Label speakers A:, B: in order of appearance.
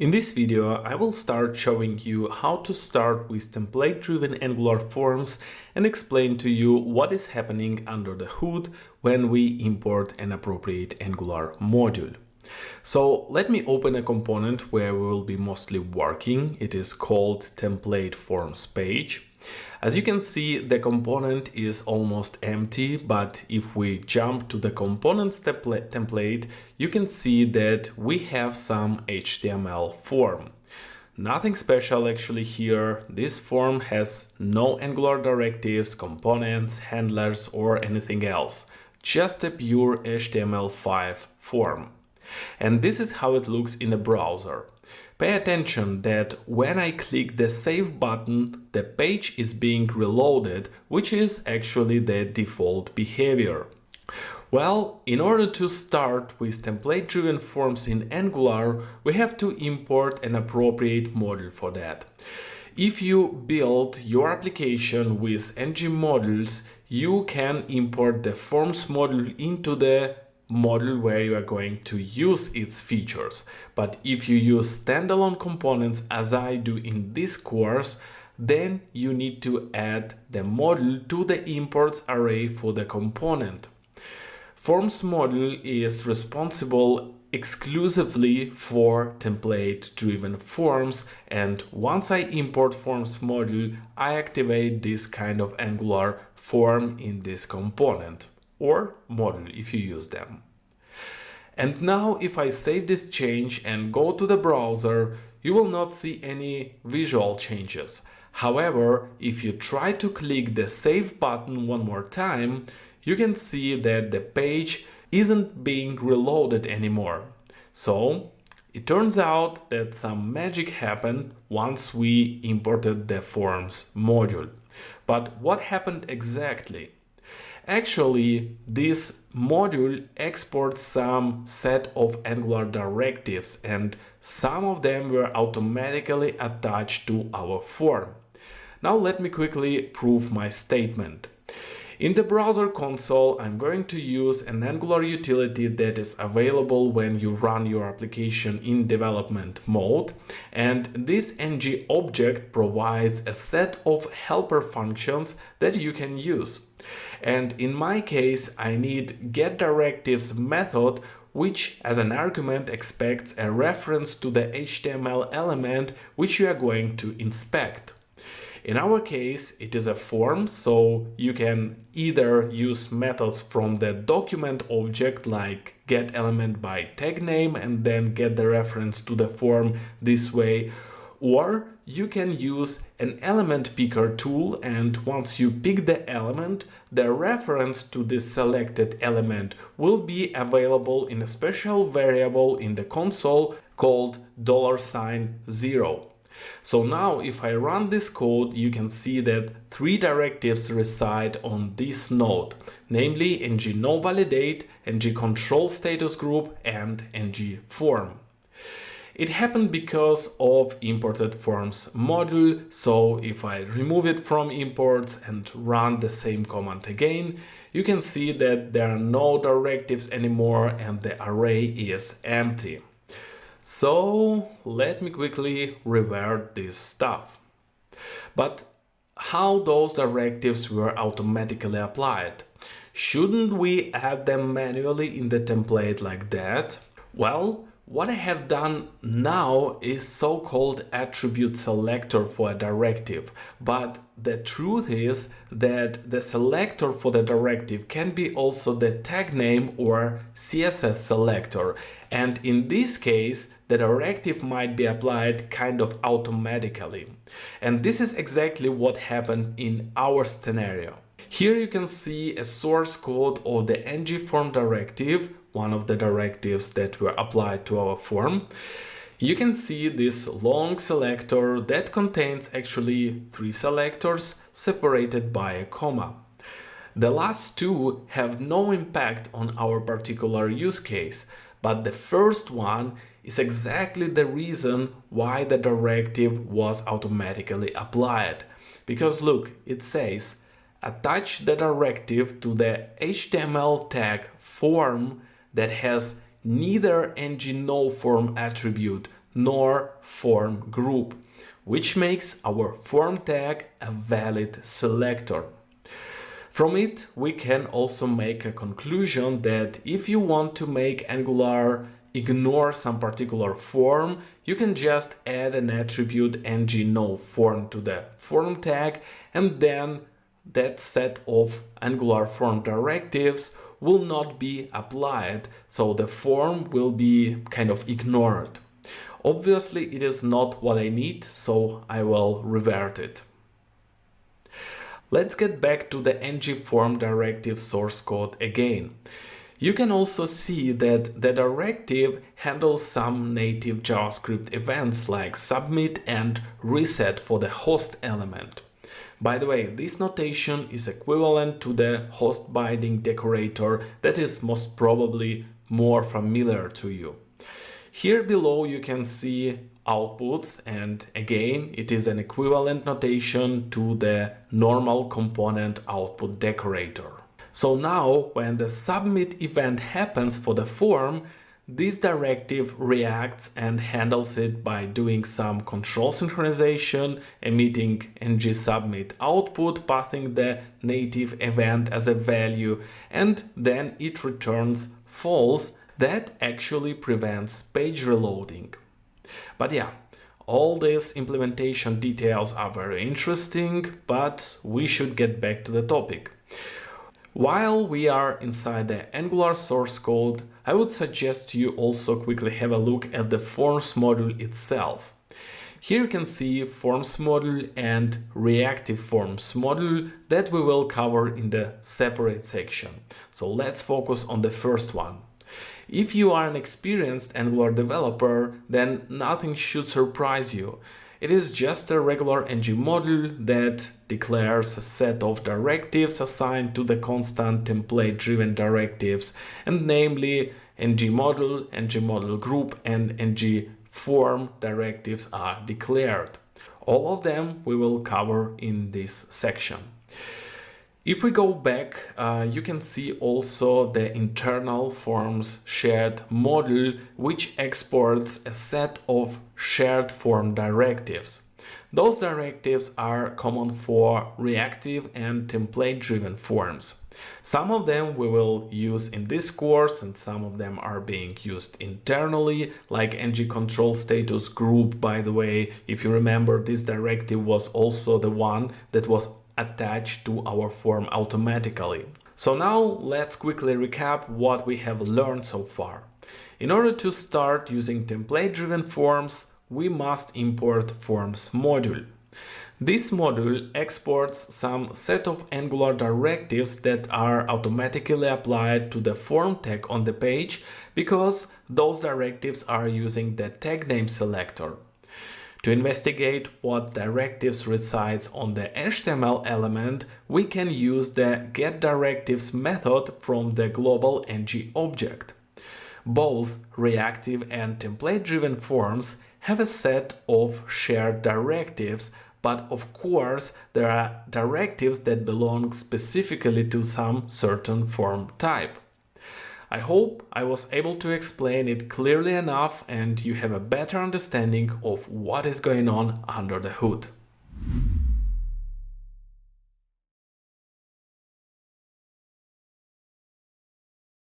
A: In this video, I will start showing you how to start with template-driven Angular forms and explain to you what is happening under the hood when we import an appropriate Angular module. So let me open a component where we will be mostly working. It is called template forms page. As you can see, the component is almost empty, but if we jump to the components template, you can see that we have some HTML form. Nothing special actually here. This form has no Angular directives, components, handlers, or anything else. Just a pure HTML5 form. And this is how it looks in the browser. Pay attention that when I click the Save button, the page is being reloaded, which is actually the default behavior. Well, in order to start with template-driven forms in Angular, we have to import an appropriate module for that. If you build your application with ng modules, you can import the forms module into the module where you are going to use its features. But if you use standalone components as I do in this course, then you need to add the module to the imports array for the component. Forms module is responsible exclusively for template-driven forms, and once I import forms module, I activate this kind of Angular form in this component. Or module if you use them. And now if I save this change and go to the browser, you will not see any visual changes. However, if you try to click the Save button one more time, you can see that the page isn't being reloaded anymore. So it turns out that some magic happened once we imported the forms module. But what happened exactly? Actually, this module exports some set of Angular directives, and some of them were automatically attached to our form. Now let me quickly prove my statement. In the browser console, I'm going to use an Angular utility that is available when you run your application in development mode, and this ng object provides a set of helper functions that you can use. And in my case, I need getDirectives method, which as an argument expects a reference to the HTML element which you are going to inspect. In our case, it is a form, so you can either use methods from the document object like getElement by tag name and then get the reference to the form this way, or you can use an element picker tool, and once you pick the element, the reference to this selected element will be available in a special variable in the console called $0. So now if I run this code, you can see that 3 directives reside on this node, namely ng noValidate, ng control status group, and ng form. It happened because of imported forms module, so if I remove it from imports and run the same command again, you can see that there are no directives anymore and the array is empty. So let me quickly revert this stuff. But how those directives were automatically applied? Shouldn't we add them manually in the template like that? Well, what I have done now is so-called attribute selector for a directive, but the truth is that the selector for the directive can be also the tag name or CSS selector, and in this case the directive might be applied kind of automatically. And this is exactly what happened in our scenario. Here you can see a source code of the ng form directive, one of the directives that were applied to our form. You can see this long selector that contains actually 3 selectors separated by a comma. The last 2 have no impact on our particular use case, but the first one is exactly the reason why the directive was automatically applied. Because look, it says attach the directive to the HTML tag form that has neither ng noForm attribute nor form group, which makes our form tag a valid selector. From it, we can also make a conclusion that if you want to make Angular ignore some particular form, you can just add an attribute ngNoForm to the form tag, and then that set of Angular form directives will not be applied, so the form will be kind of ignored. Obviously, it is not what I need, so I will revert it. Let's get back to the ngForm directive source code again. You can also see that the directive handles some native JavaScript events like submit and reset for the host element. By the way, this notation is equivalent to the host binding decorator that is most probably more familiar to you. Here below you can see outputs, and again it is an equivalent notation to the normal component output decorator. So now when the submit event happens for the form, this directive reacts and handles it by doing some control synchronization, emitting ngSubmit output, passing the native event as a value, and then it returns false. That actually prevents page reloading. But yeah, all these implementation details are very interesting, but we should get back to the topic. While we are inside the Angular source code, I would suggest you also quickly have a look at the forms module itself. Here you can see forms module and reactive forms module that we will cover in the separate section. So let's focus on the first one. If you are an experienced Angular developer, then nothing should surprise you. It is just a regular ng module that declares a set of directives assigned to the constant template-driven directives, and namely ngModule group, and ngForm directives are declared. All of them we will cover in this section. If we go back, you can see also the internal forms shared module, which exports a set of shared form directives. Those directives are common for reactive and template-driven forms. Some of them we will use in this course, and some of them are being used internally, like ngControlStatus group. By the way, if you remember, this directive was also the one that was attached to our form automatically. So now let's quickly recap what we have learned so far. In order to start using template-driven forms, we must import forms module. This module exports some set of Angular directives that are automatically applied to the form tag on the page, because those directives are using the tag name selector. To investigate what directives resides on the HTML element, we can use the getDirectives method from the global ng object. Both reactive and template-driven forms have a set of shared directives, but of course there are directives that belong specifically to some certain form type. I hope I was able to explain it clearly enough and you have a better understanding of what is going on under the hood.